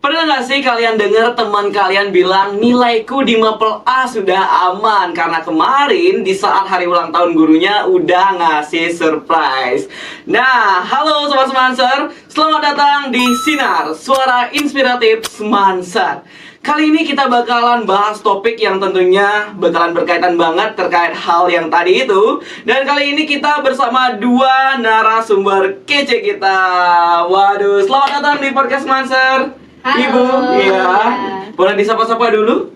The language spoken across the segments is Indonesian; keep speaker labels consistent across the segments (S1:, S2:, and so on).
S1: Pernah nggak sih kalian dengar teman kalian bilang nilaiku di Mapel A sudah aman karena kemarin di saat hari ulang tahun gurunya udah ngasih surprise. Nah, halo Sobat Semanser, selamat datang di Sinar, suara inspiratif Semanser. Kali ini kita bakalan bahas topik yang tentunya bakalan berkaitan banget terkait hal yang tadi itu. Dan kali ini kita bersama dua narasumber kece kita. Waduh, selamat datang di podcast Semanser.
S2: Halo.
S1: Ibu, iya. Boleh disapa-sapa dulu?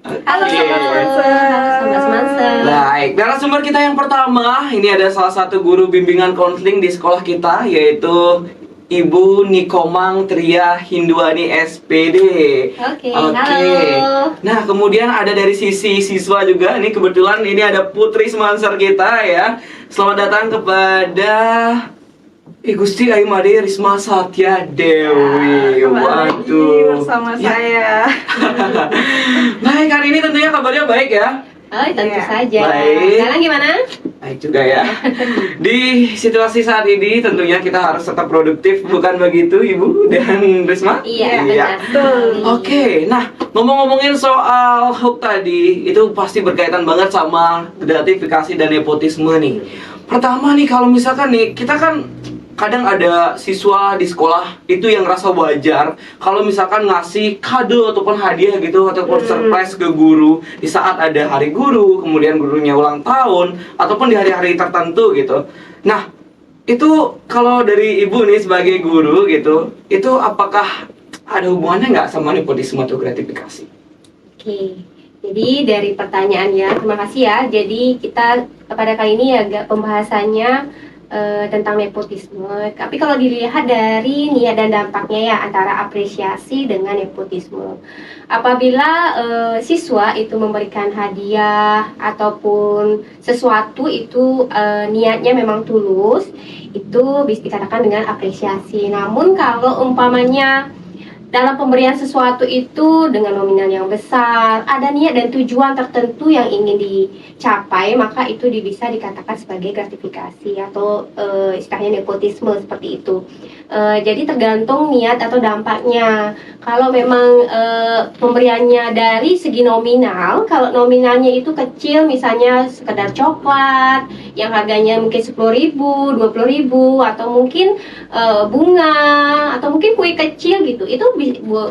S2: Halo,
S1: Oke.
S2: Sobat Semanser.
S1: Baik, narasumber kita yang pertama, ini ada salah satu guru bimbingan konseling di sekolah kita, yaitu Ibu Nikomang Tria Hinduani SPD.
S2: Oke, halo.
S1: Nah, kemudian ada dari sisi siswa juga. Ini kebetulan ini ada Putri Semanser kita ya. Selamat datang kepada Gusti Aimade Risma Satya Dewi. Waduh.
S3: Bersama
S1: Ya.
S3: saya.
S1: Baik, hari ini tentunya kabarnya baik ya.
S2: Oh, tentu
S3: Iya.
S2: saja.
S1: Baik.
S2: Sekarang gimana?
S1: Baik juga ya. Di situasi saat ini tentunya kita harus tetap produktif, bukan begitu Ibu dan Risma?
S2: Iya, benar.
S3: Betul.
S1: Oke, nah ngomong-ngomongin soal hoax tadi, itu pasti berkaitan banget sama gratifikasi dan nepotisme nih. Pertama nih, kalau misalkan nih, kita kan kadang ada siswa di sekolah itu yang rasa wajar kalau misalkan ngasih kado ataupun hadiah gitu ataupun surprise ke guru di saat ada hari guru, kemudian gurunya ulang tahun ataupun di hari-hari tertentu gitu. Nah, itu kalau dari Ibu nih sebagai guru gitu, itu apakah ada hubungannya nggak sama nepotisme atau gratifikasi?
S2: Oke. Jadi dari pertanyaannya, terima kasih ya. Jadi kita pada kali ini agak pembahasannya tentang nepotisme. Tapi kalau dilihat dari niat dan dampaknya ya antara apresiasi dengan nepotisme. Apabila siswa itu memberikan hadiah ataupun sesuatu itu niatnya memang tulus, itu bisa dikatakan dengan apresiasi. Namun kalau umpamanya dalam pemberian sesuatu itu dengan nominal yang besar, ada niat dan tujuan tertentu yang ingin dicapai, maka itu bisa dikatakan sebagai gratifikasi atau istilahnya nepotisme seperti itu. Jadi tergantung niat atau dampaknya. Kalau memang pemberiannya dari segi nominal, kalau nominalnya itu kecil, misalnya sekedar coklat yang harganya mungkin 10.000, 20.000, atau mungkin bunga, atau mungkin kue kecil gitu, itu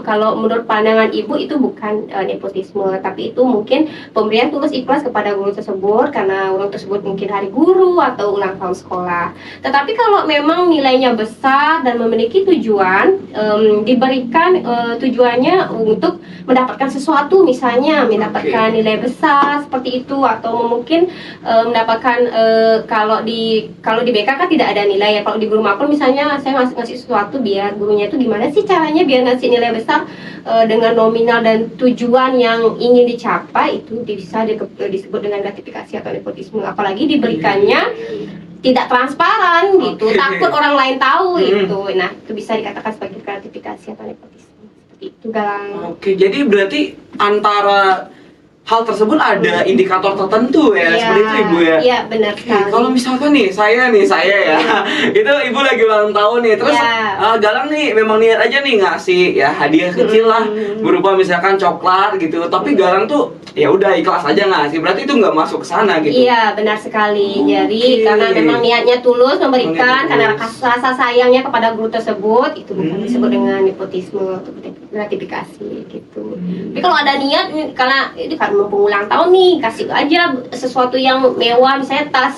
S2: kalau menurut pandangan Ibu itu bukan nepotisme, tapi itu mungkin pemberian tulus ikhlas kepada guru tersebut karena guru tersebut mungkin hari guru atau ulang tahun sekolah. Tetapi kalau memang nilainya besar dan memiliki tujuan, diberikan tujuannya untuk mendapatkan sesuatu, misalnya mendapatkan nilai besar seperti itu, atau mungkin mendapatkan kalau di BK kan tidak ada nilai ya. Kalau di guru mapel misalnya saya ngasih sesuatu biar gurunya itu gimana sih caranya biar ngasih nilai besar dengan nominal dan tujuan yang ingin dicapai, itu bisa disebut dengan gratifikasi atau nepotisme. Apalagi diberikannya tidak transparan gitu, takut orang lain tahu gitu. Nah, itu bisa dikatakan sebagai gratifikasi atau nepotisme. Seperti itu, Galang.
S1: Oke, jadi berarti antara hal tersebut ada indikator tertentu ya, seperti itu Ibu ya?
S2: Iya, benar
S1: Oke,
S2: sekali.
S1: kalau misalkan nih, saya ya, itu Ibu lagi ulang tahun nih, terus
S2: Ya.
S1: Galang nih memang niat aja nih ngasih ya hadiah kecil lah, berupa misalkan coklat gitu, tapi Galang tuh ya udah ikhlas aja ngasih, berarti itu nggak masuk ke sana gitu.
S2: Iya, benar sekali. Jadi
S1: Oke.
S2: karena memang niatnya tulus memberikan,
S1: Niatnya
S2: karena
S1: tulus.
S2: rasa sayangnya kepada guru tersebut, itu bukan disebut dengan nepotisme atau gratifikasi gitu. Tapi kalau ada niat, karena ini kan mumpung ulang tahun nih, kasih aja sesuatu yang mewah, misalnya tas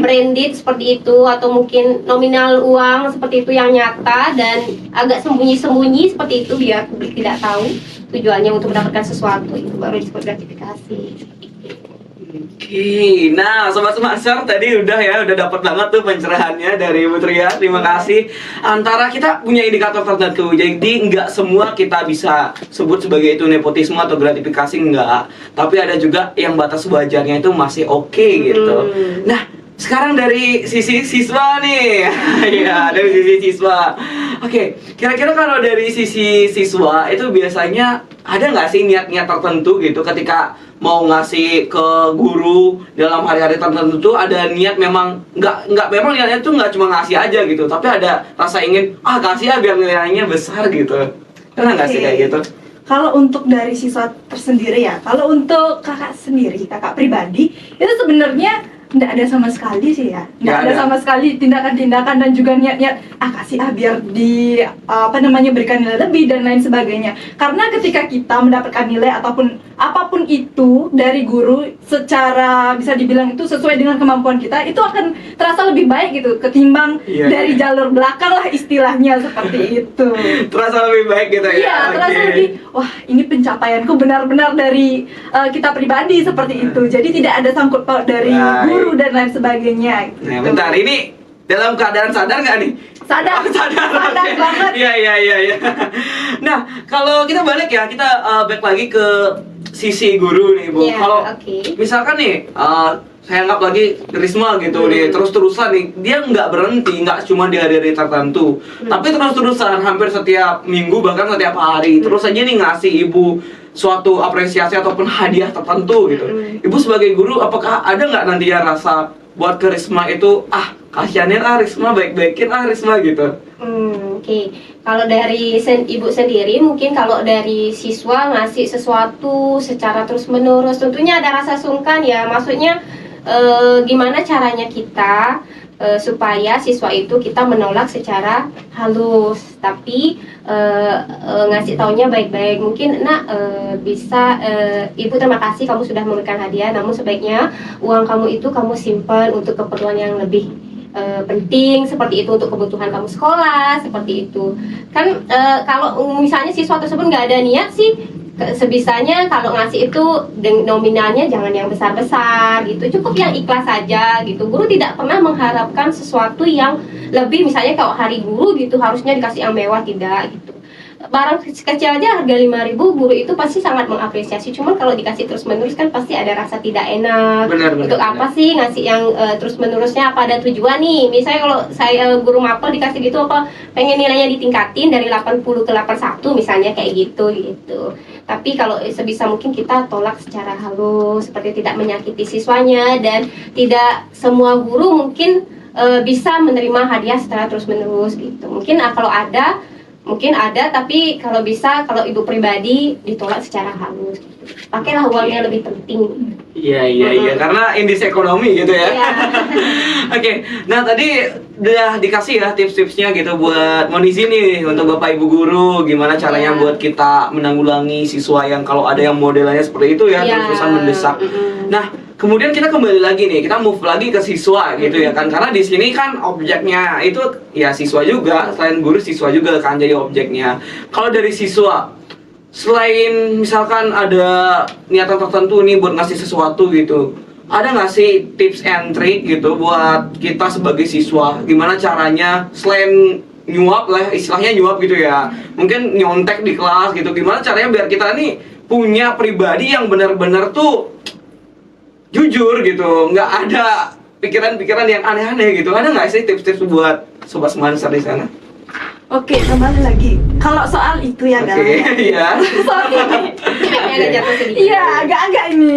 S2: branded seperti itu, atau mungkin nominal uang seperti itu yang nyata dan agak sembunyi-sembunyi seperti itu biar publik tidak tahu tujuannya untuk mendapatkan sesuatu, itu baru disebut gratifikasi. Seperti itu.
S1: Oke, nah Sobat Semanser tadi udah dapat banget tuh pencerahannya dari Ibu Tria, terima kasih. Antara kita punya indikator tertentu, jadi nggak semua kita bisa sebut sebagai itu nepotisme atau gratifikasi, enggak. Tapi ada juga yang batas wajarnya itu masih oke gitu. Nah, sekarang dari sisi siswa nih, ya dari sisi siswa. Oke, kira-kira kalau dari sisi siswa itu biasanya ada nggak sih niat-niat tertentu gitu ketika mau ngasih ke guru dalam hari-hari tertentu tuh ada niat memang nggak memang niatnya tuh nggak cuma ngasih aja gitu, tapi ada rasa ingin kasih ya biar nilainya besar gitu. Pernah nggak sih kayak gitu?
S3: Kalau untuk dari siswa tersendiri ya, kalau untuk kakak sendiri, kakak pribadi, itu sebenarnya nggak ada sama sekali sih ya. Nggak ada sama sekali tindakan-tindakan dan juga niat-niat, kasih biar di, berikan nilai lebih dan lain sebagainya. Karena ketika kita mendapatkan nilai ataupun apapun itu dari guru secara bisa dibilang itu sesuai dengan kemampuan kita, itu akan terasa lebih baik gitu ketimbang dari jalur belakang lah istilahnya seperti itu.
S1: Terasa lebih baik gitu ya?
S3: Iya, terasa lebih, wah ini pencapaianku benar-benar dari kita pribadi seperti itu. Jadi tidak ada sangkut paut dari guru dan lain sebagainya gitu.
S1: Nah, bentar, ini dalam keadaan sadar nggak nih?
S3: Sadar,
S1: sadar
S3: banget.
S1: Iya. Nah, kalau kita balik ya, kita back lagi ke sisi guru nih, Bu. Kalau misalkan nih, saya anggap lagi Risma gitu nih, terus-terusan nih, dia nggak berhenti, nggak cuma di hari-hari tertentu, tapi terus-terusan hampir setiap minggu, bahkan setiap hari, terus aja nih ngasih ibu suatu apresiasi ataupun hadiah tertentu gitu. Ibu sebagai guru, apakah ada nggak nantinya rasa buat ke Risma itu, kasihanin Risma, baik-baikin Risma gitu?
S2: Oke. Kalau dari ibu sendiri, mungkin kalau dari siswa ngasih sesuatu secara terus-menerus, tentunya ada rasa sungkan ya. Maksudnya gimana caranya kita supaya siswa itu kita menolak secara halus, tapi ngasih taunya baik-baik. Mungkin bisa ibu terima kasih kamu sudah memberikan hadiah, namun sebaiknya uang kamu itu kamu simpan untuk keperluan yang lebih penting, seperti itu, untuk kebutuhan kamu sekolah, seperti itu kan. Kalau misalnya siswa tersebut nggak ada niat sih, sebisanya kalau ngasih itu nominalnya jangan yang besar-besar gitu, cukup yang ikhlas saja gitu. Guru tidak pernah mengharapkan sesuatu yang lebih, misalnya kalau hari guru gitu harusnya dikasih yang mewah, tidak gitu. Barang kecil aja harga 5.000, guru itu pasti sangat mengapresiasi. Cuman kalau dikasih terus-menerus kan pasti ada rasa tidak enak. Untuk apa sih ngasih yang terus-menerusnya, apa ada tujuan nih? Misalnya kalau saya guru mapel dikasih gitu, apa pengen nilainya ditingkatin dari 80 ke 81 misalnya, kayak gitu. Tapi kalau sebisa mungkin kita tolak secara halus, seperti tidak menyakiti siswanya, dan tidak semua guru mungkin bisa menerima hadiah secara terus-menerus gitu. Mungkin ada, tapi kalau bisa, kalau ibu pribadi ditolak secara halus gitu. Pakailah uangnya lebih penting.
S1: Iya, karena indeks ekonomi gitu ya. Oke, nah tadi udah dikasih ya tips-tipsnya gitu buat Monizi nih, untuk Bapak Ibu guru, gimana caranya buat kita menanggulangi siswa yang kalau ada yang modelannya seperti itu ya, terus-terusan mendesak. Nah, kemudian kita kembali lagi nih, kita move lagi ke siswa gitu ya kan, karena di sini kan objeknya itu ya siswa juga, selain guru siswa juga kan jadi objeknya. Kalau dari siswa, selain misalkan ada niatan tertentu nih buat ngasih sesuatu gitu, ada nggak sih tips and trick gitu buat kita sebagai siswa, gimana caranya selain nyuap lah, istilahnya nyuap gitu ya, mungkin nyontek di kelas gitu, gimana caranya biar kita nih punya pribadi yang benar-benar tuh jujur gitu, nggak ada pikiran-pikiran yang aneh-aneh gitu. Ada nggak sih tips-tips buat sobat semansa di sana?
S3: Oke, kembali lagi. Kalau soal itu ya,
S1: iya.
S3: Soal ini. Iya, agak-agak ini.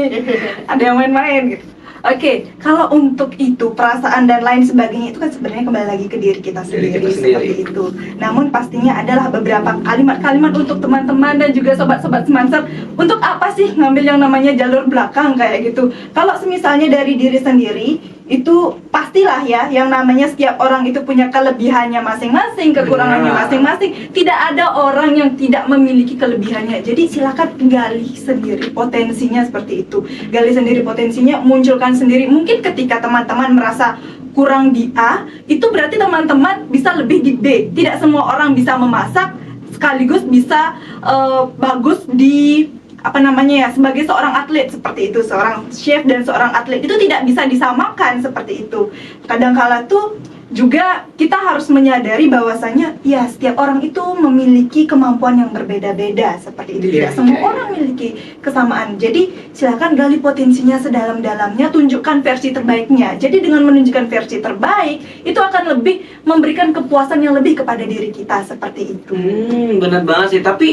S3: Ada yang main-main gitu. Oke, kalau untuk itu perasaan dan lain sebagainya itu kan sebenarnya kembali lagi ke diri kita sendiri. Seperti itu. Namun pastinya adalah beberapa kalimat-kalimat untuk teman-teman dan juga sobat-sobat semanser. Untuk apa sih ngambil yang namanya jalur belakang kayak gitu? Kalau semisalnya dari diri sendiri, itu pastilah ya, yang namanya setiap orang itu punya kelebihannya masing-masing, kekurangannya masing-masing. Tidak ada orang yang tidak memiliki kelebihannya. Jadi silakan gali sendiri potensinya seperti itu. Gali sendiri potensinya, munculkan sendiri. Mungkin ketika teman-teman merasa kurang di A, itu berarti teman-teman bisa lebih di B. Tidak semua orang bisa memasak sekaligus bisa bagus di sebagai seorang atlet seperti itu. Seorang chef dan seorang atlet itu tidak bisa disamakan seperti itu. Kadangkala tuh juga kita harus menyadari bahwasanya ya setiap orang itu memiliki kemampuan yang berbeda-beda seperti itu. Tidak semua orang memiliki kesamaan. Jadi silakan gali potensinya sedalam-dalamnya, tunjukkan versi terbaiknya. Jadi dengan menunjukkan versi terbaik itu akan lebih memberikan kepuasan yang lebih kepada diri kita seperti itu.
S1: Benar banget sih. Tapi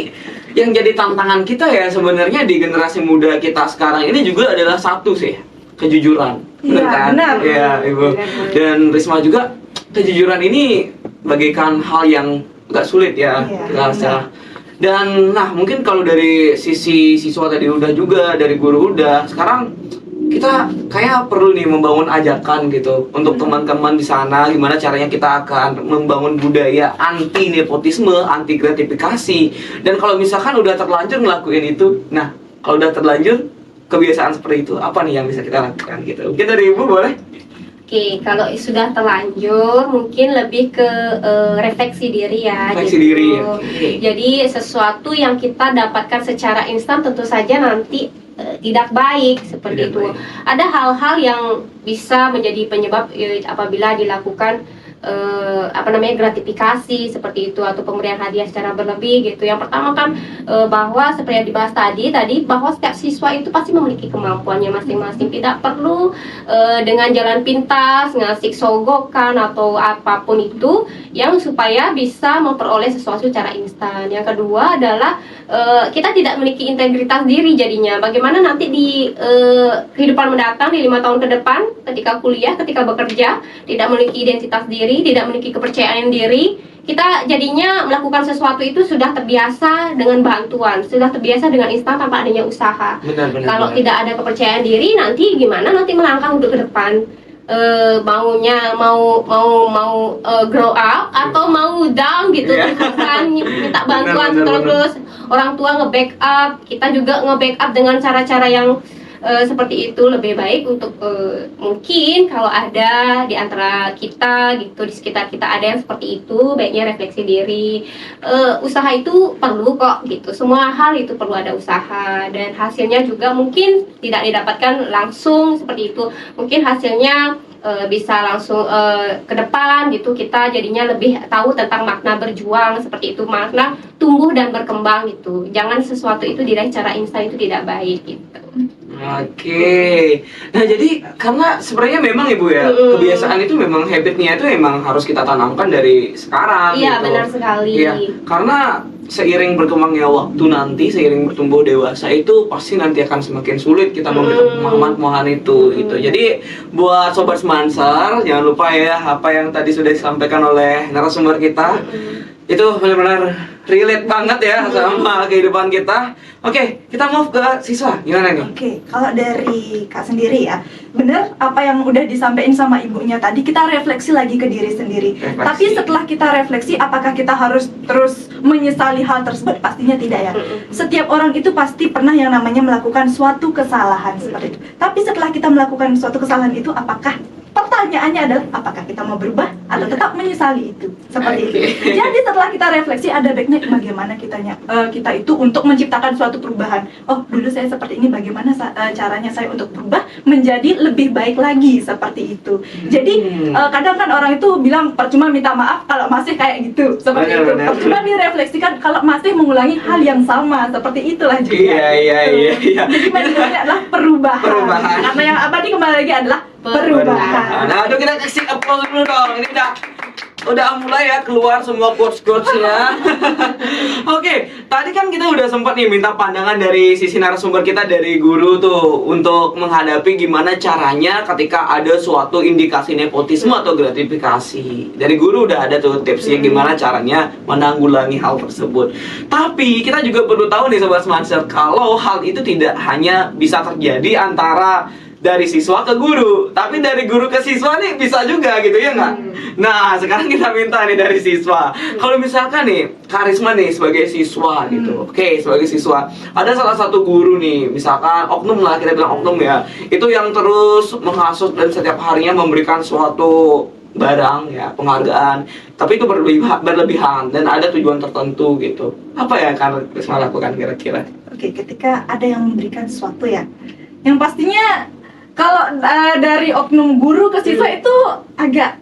S1: yang jadi tantangan kita ya sebenarnya di generasi muda kita sekarang ini juga adalah satu sih, kejujuran. Benar kan?
S3: Benar.
S1: Iya, Ibu. Dan Risma juga, kejujuran ini bagaikan hal yang agak sulit ya. Dan nah mungkin kalau dari sisi siswa tadi udah juga, dari guru udah, sekarang kita kayak perlu nih membangun ajakan gitu untuk teman-teman di sana, gimana caranya kita akan membangun budaya anti nepotisme, anti gratifikasi. Dan kalau misalkan udah terlanjur ngelakuin itu, nah kalau udah terlanjur kebiasaan seperti itu, apa nih yang bisa kita lakukan gitu? Mungkin dari Ibu boleh?
S2: Oke, kalau sudah terlanjur mungkin lebih ke refleksi diri ya.
S1: Refleksi
S2: gitu.
S1: diri, oke.
S2: Jadi sesuatu yang kita dapatkan secara instan tentu saja nanti tidak baik seperti
S1: Tidak
S2: itu.
S1: baik.
S2: Ada hal-hal yang bisa menjadi penyebab apabila dilakukan gratifikasi seperti itu atau pemberian hadiah secara berlebih gitu. Yang pertama kan bahwa seperti yang dibahas tadi bahwa setiap siswa itu pasti memiliki kemampuannya masing-masing, tidak perlu dengan jalan pintas ngasih sogokan atau apapun itu yang supaya bisa memperoleh sesuatu secara instan. Yang kedua adalah kita tidak memiliki integritas diri jadinya. Bagaimana nanti di kehidupan mendatang di 5 tahun ke depan ketika kuliah, ketika bekerja, tidak memiliki identitas diri, tidak memiliki kepercayaan diri, kita jadinya melakukan sesuatu itu sudah terbiasa dengan bantuan, sudah terbiasa dengan instan tanpa adanya usaha.
S1: Benar.
S2: Kalau tidak ada kepercayaan diri, nanti gimana nanti melangkah untuk ke depan? Maunya mau grow up atau mau down gitu, kan minta bantuan
S1: Benar.
S2: terus, orang tua nge-backup, kita juga nge-backup dengan cara-cara yang seperti itu. Lebih baik untuk mungkin kalau ada di antara kita gitu, di sekitar kita ada yang seperti itu, baiknya refleksi diri. Usaha itu perlu kok gitu, semua hal itu perlu ada usaha, dan hasilnya juga mungkin tidak didapatkan langsung seperti itu, mungkin hasilnya bisa langsung ke depan gitu, kita jadinya lebih tahu tentang makna berjuang seperti itu, makna tumbuh dan berkembang gitu. Jangan sesuatu itu diraih secara instan, itu tidak baik gitu.
S1: Oke, nah jadi karena sebenarnya memang Ibu ya, kebiasaan itu memang habitnya itu memang harus kita tanamkan dari sekarang.
S2: Iya,
S1: gitu.
S2: benar sekali.
S1: Iya, karena seiring berkembangnya waktu nanti, seiring bertumbuh dewasa itu pasti nanti akan semakin sulit kita memberikan pemahaman itu gitu. Jadi buat sobat Semanser, jangan lupa ya apa yang tadi sudah disampaikan oleh narasumber kita. Itu benar-benar relate banget ya sama kehidupan kita. Oke, kita move ke siswa. Gimana nih?
S3: Oke, kalau dari Kak sendiri ya, bener apa yang udah disampaikan sama ibunya tadi, kita refleksi lagi ke diri sendiri.
S1: Refleksi.
S3: Tapi setelah kita refleksi, apakah kita harus terus menyesali hal tersebut? Pastinya tidak ya. Setiap orang itu pasti pernah yang namanya melakukan suatu kesalahan seperti itu. Tapi setelah kita melakukan suatu kesalahan itu, apakah pertanyaannya adalah apakah kita mau berubah atau tetap menyesali itu seperti itu. Jadi setelah kita refleksi, ada baiknya bagaimana kita itu untuk menciptakan suatu perubahan. Oh, dulu saya seperti ini, bagaimana caranya saya untuk berubah menjadi lebih baik lagi seperti itu. Jadi kadang kan orang itu bilang percuma minta maaf kalau masih kayak gitu seperti itu. Percuma direfleksikan kalau masih mengulangi hal yang sama seperti itulah juga.
S1: Iya.
S3: Jadi maksudnya adalah perubahan. Karena yang abadi kembali lagi adalah perubahan.
S1: Nah, aduh kita kasih applause dulu dong. Ini udah mulai ya keluar semua quotes-quotesnya. Oke, tadi kan kita udah sempat nih minta pandangan dari sisi narasumber kita, dari guru tuh, untuk menghadapi gimana caranya ketika ada suatu indikasi nepotisme atau gratifikasi. Dari guru udah ada tuh tipsnya gimana caranya menanggulangi hal tersebut. Tapi kita juga perlu tahu nih Sobat Semanser, kalau hal itu tidak hanya bisa terjadi antara dari siswa ke guru, tapi dari guru ke siswa nih bisa juga gitu ya nggak? Nah sekarang kita minta nih dari siswa, kalau misalkan nih Karisma nih sebagai siswa gitu, oke, sebagai siswa ada salah satu guru nih, misalkan oknum lah, kita bilang oknum ya, itu yang terus menghasut dan setiap harinya memberikan suatu barang ya, penghargaan, tapi itu berlebihan dan ada tujuan tertentu gitu. Apa ya Karisma lakukan kira-kira?
S3: Oke, ketika ada yang memberikan sesuatu ya, yang pastinya kalau dari oknum guru ke siswa itu agak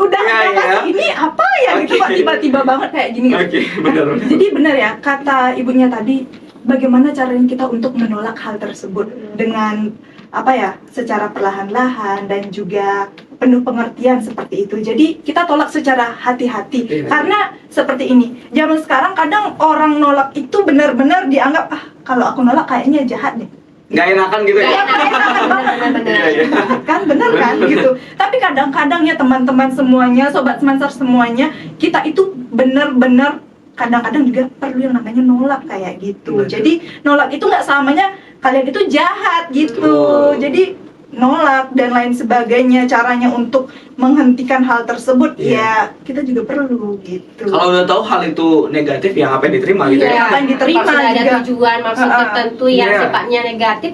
S3: udah pasti ini apa ya gitu Pak, tiba-tiba banget kayak gini.
S1: Benar.
S3: Jadi benar ya kata ibunya tadi, bagaimana caranya kita untuk menolak hal tersebut dengan apa ya, secara perlahan-lahan dan juga penuh pengertian seperti itu. Jadi kita tolak secara hati-hati. Karena seperti ini, zaman sekarang kadang orang nolak itu benar-benar dianggap kalau aku nolak kayaknya jahat nih.
S1: Nggak enakan gitu ya?
S3: Bener kan gitu. Tapi kadang-kadang ya teman-teman semuanya, Sobat Semanser semuanya, kita itu bener-bener kadang-kadang juga perlu yang namanya nolak kayak gitu.
S1: Betul.
S3: Jadi nolak itu nggak selamanya kalian itu jahat gitu.
S1: Betul.
S3: Jadi nolak dan lain sebagainya, caranya untuk menghentikan hal tersebut
S1: Iya.
S3: ya kita juga perlu gitu.
S1: Kalau udah tahu hal itu negatif ya ngapain diterima gitu
S2: Iya,
S1: ya.
S3: Apa yang diterima
S2: kalau sudah ada
S3: juga.
S2: tujuan maksud tertentu yang
S1: Iya.
S2: sifatnya negatif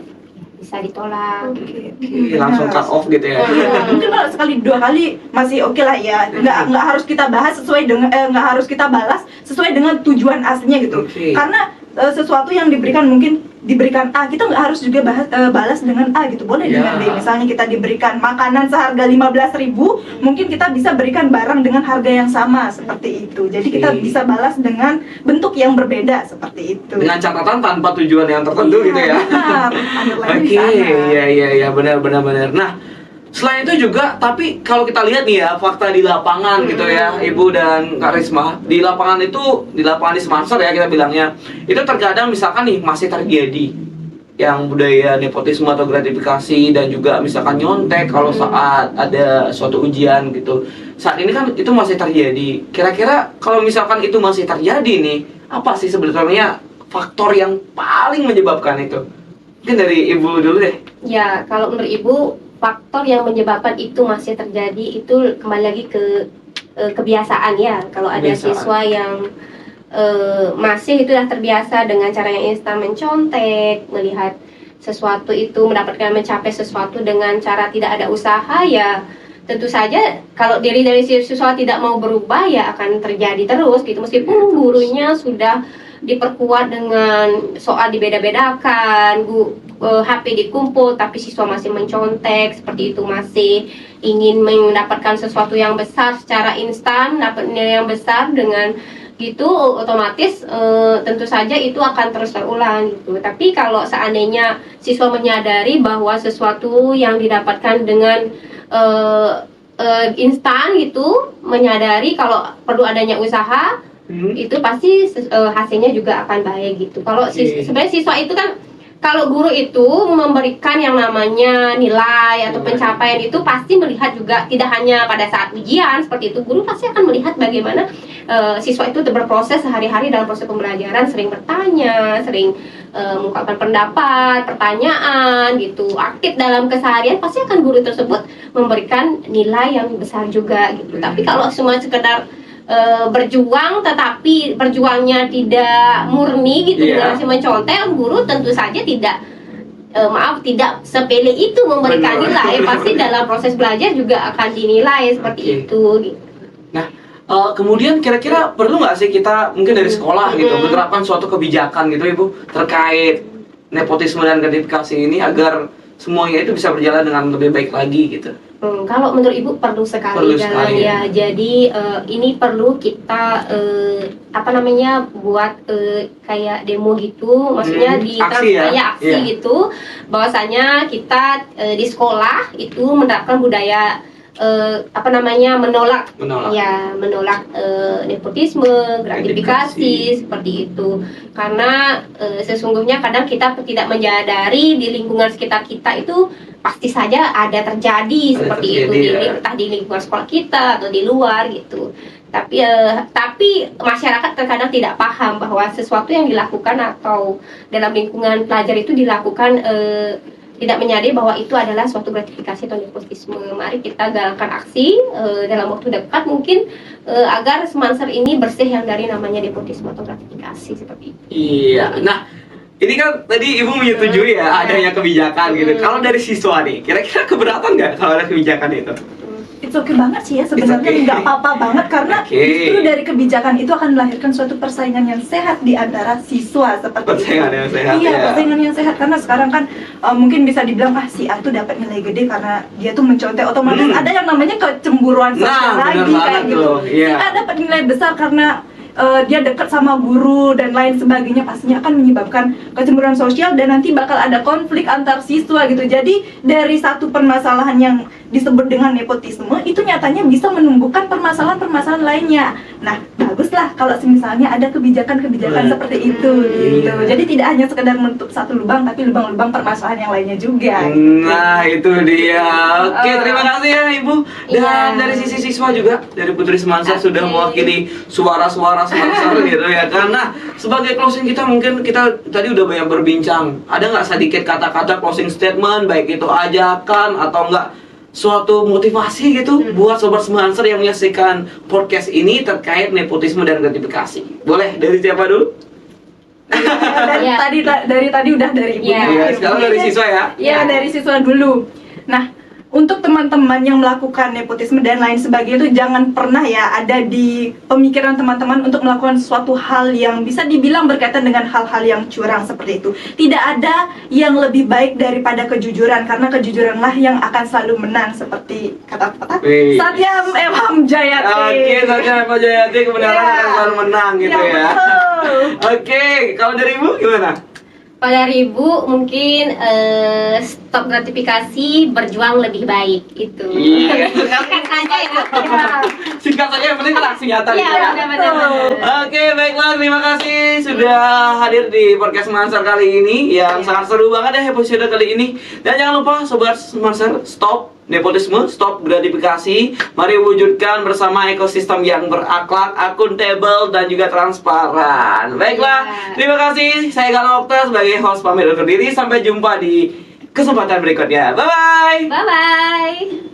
S2: bisa ditolak.
S3: Oke,
S1: Langsung cut off gitu ya.
S3: Iya, mungkin kalau sekali dua kali masih oke lah ya. Nggak harus kita bahas sesuai dengan nggak harus kita balas sesuai dengan tujuan aslinya gitu.
S1: Oke.
S3: Karena sesuatu yang diberikan mungkin diberikan A, kita nggak harus juga balas dengan A gitu. Boleh
S1: Ya.
S3: dengan B. Misalnya kita diberikan makanan seharga 15.000, mungkin kita bisa berikan barang dengan harga yang sama seperti itu. Jadi kita
S1: Oke.
S3: bisa balas dengan bentuk yang berbeda seperti itu.
S1: Dengan catatan tanpa tujuan yang tertentu gitu ya.
S3: Benar. Underline di
S1: Oke,
S3: sana.
S1: iya benar. Nah, selain itu juga, tapi kalau kita lihat nih ya fakta di lapangan gitu ya, Ibu dan Kak Risma, di lapangan di Semanser ya kita bilangnya, itu terkadang misalkan nih masih terjadi yang budaya nepotisme atau gratifikasi dan juga misalkan nyontek kalau saat ada suatu ujian gitu. Saat ini kan itu masih terjadi. Kira-kira kalau misalkan itu masih terjadi nih, apa sih sebetulnya faktor yang paling menyebabkan itu? Mungkin dari Ibu dulu deh.
S2: Ya, kalau menurut Ibu, faktor yang menyebabkan itu masih terjadi itu kembali lagi ke kebiasaan ya. Kalau ada
S1: Kebiasaan.
S2: siswa yang masih itu sudah terbiasa dengan cara yang instan mencontek, melihat sesuatu itu mencapai sesuatu dengan cara tidak ada usaha, ya tentu saja kalau diri dari siswa tidak mau berubah ya akan terjadi terus gitu. Meskipun gurunya sudah diperkuat dengan soal dibeda-bedakan, HP dikumpul, tapi siswa masih mencontek seperti itu, masih ingin mendapatkan sesuatu yang besar secara instan, dapat nilai yang besar dengan gitu, otomatis tentu saja itu akan terus terulang gitu. Tapi kalau seandainya siswa menyadari bahwa sesuatu yang didapatkan dengan instan gitu, menyadari kalau perlu adanya usaha, itu pasti hasilnya juga akan baik gitu. Kalau sebenarnya siswa itu kan, kalau guru itu memberikan yang namanya nilai atau pencapaian itu pasti melihat juga tidak hanya pada saat ujian seperti itu. Guru pasti akan melihat bagaimana siswa itu berproses sehari-hari dalam proses pembelajaran, sering bertanya, sering mengungkapkan pendapat, pertanyaan gitu, aktif dalam keseharian, pasti akan guru tersebut memberikan nilai yang besar juga gitu. Tapi kalau cuma sekedar berjuang tetapi berjuangnya tidak murni gitu, dengan hasil mencontek, guru tentu saja tidak tidak sepele itu memberikan nilai, pasti dalam proses belajar juga akan dinilai seperti itu gitu.
S1: Nah, kemudian kira-kira perlu nggak sih kita mungkin dari sekolah gitu menerapkan suatu kebijakan gitu Ibu terkait nepotisme dan gratifikasi ini agar semuanya itu bisa berjalan dengan lebih baik lagi gitu?
S2: Kalau menurut Ibu perlu sekali ya. Jadi ini perlu kita buat kayak demo gitu, maksudnya di aksi gitu, bahwasanya kita di sekolah itu menerapkan budaya menolak nepotisme, gratifikasi seperti itu. Karena sesungguhnya kadang kita tidak menyadari di lingkungan sekitar kita itu pasti saja ada terjadi seperti itu, entah di lingkungan sekolah kita atau di luar gitu. Tapi masyarakat terkadang tidak paham bahwa sesuatu yang dilakukan atau dalam lingkungan pelajar itu dilakukan tidak menyadari bahwa itu adalah suatu gratifikasi atau nepotisme. Mari kita galakkan aksi dalam waktu dekat mungkin agar Semanser ini bersih yang dari namanya nepotisme atau gratifikasi seperti itu.
S1: Iya. Nah, ini kan tadi Ibu menyetujui ya adanya kebijakan gitu. Kalau dari siswa nih, kira-kira keberatan nggak kalau ada kebijakan itu?
S3: It's okay banget sih ya sebenarnya, nggak apa-apa banget karena justru dari kebijakan itu akan melahirkan suatu persaingan yang sehat di antara siswa seperti
S1: persaingan
S3: itu.
S1: Yang sehat,
S3: iya, persaingan yang sehat karena sekarang kan mungkin bisa dibilang si A tuh dapat nilai gede karena dia tuh mencontek, otomatis ada yang namanya kecemburuan sosial lagi kayak gitu. Si A dapat nilai besar karena dia dekat sama guru dan lain sebagainya, pastinya akan menyebabkan kecemburuan sosial dan nanti bakal ada konflik antar siswa gitu. Jadi dari satu permasalahan yang disebut dengan nepotisme itu nyatanya bisa menumbuhkan permasalahan-permasalahan lainnya. Nah, baguslah kalau misalnya ada kebijakan-kebijakan seperti itu gitu. Jadi tidak hanya sekedar menutup satu lubang, tapi lubang-lubang permasalahan yang lainnya juga.
S1: Nah, itu dia. Oke, terima kasih ya Ibu. Dan
S2: Iya.
S1: dari sisi siswa juga, dari Putri Semansar sudah
S2: Oke.
S1: mewakili suara-suara Semansar gitu ya. Karena sebagai closing kita mungkin kita tadi udah banyak berbincang. Ada nggak sedikit kata-kata closing statement, baik itu ajakan atau enggak suatu motivasi gitu buat sobat Semansar yang menyaksikan podcast ini terkait nepotisme dan gratifikasi? Boleh dari siapa dulu?
S3: Dari
S2: Iya.
S3: tadi udah dari Ibu.
S2: Iya.
S1: Iya, sekarang dari siswa ya.
S3: Ya, dari siswa dulu. Nah, untuk teman-teman yang melakukan nepotisme dan lain sebagainya itu jangan pernah ya ada di pemikiran teman-teman untuk melakukan suatu hal yang bisa dibilang berkaitan dengan hal-hal yang curang seperti itu. Tidak ada yang lebih baik daripada kejujuran, karena kejujuranlah yang akan selalu menang, seperti kata-kata
S1: Wih.
S3: Satyam Emam Jayati.
S1: Oke, soalnya Pak Jayati kebenaran
S3: Iya.
S1: akan selalu menang gitu ya.
S3: Betul.
S1: Oke, kalau dari Ibu gimana?
S2: Kalau dari Ibu mungkin stop gratifikasi, berjuang lebih baik itu.
S1: Iya.
S2: Singkat saja ya.
S1: Singkat saja, yang penting langsung nyata
S2: Iya,
S1: gitu ya.
S2: benar-benar.
S1: Oke, baiklah, terima kasih sudah hadir di podcast Semansar kali ini yang sangat seru banget ya episode kali ini. Dan jangan lupa sobat Semansar, stop nepotisme, stop gratifikasi. Mari wujudkan bersama ekosistem yang berakhlak, akuntabel dan juga transparan. Baiklah,
S2: Iya.
S1: terima kasih. Saya Galang Okta sebagai host pamit undur diri. Sampai jumpa di kesempatan berikutnya. Bye bye.
S2: Bye bye.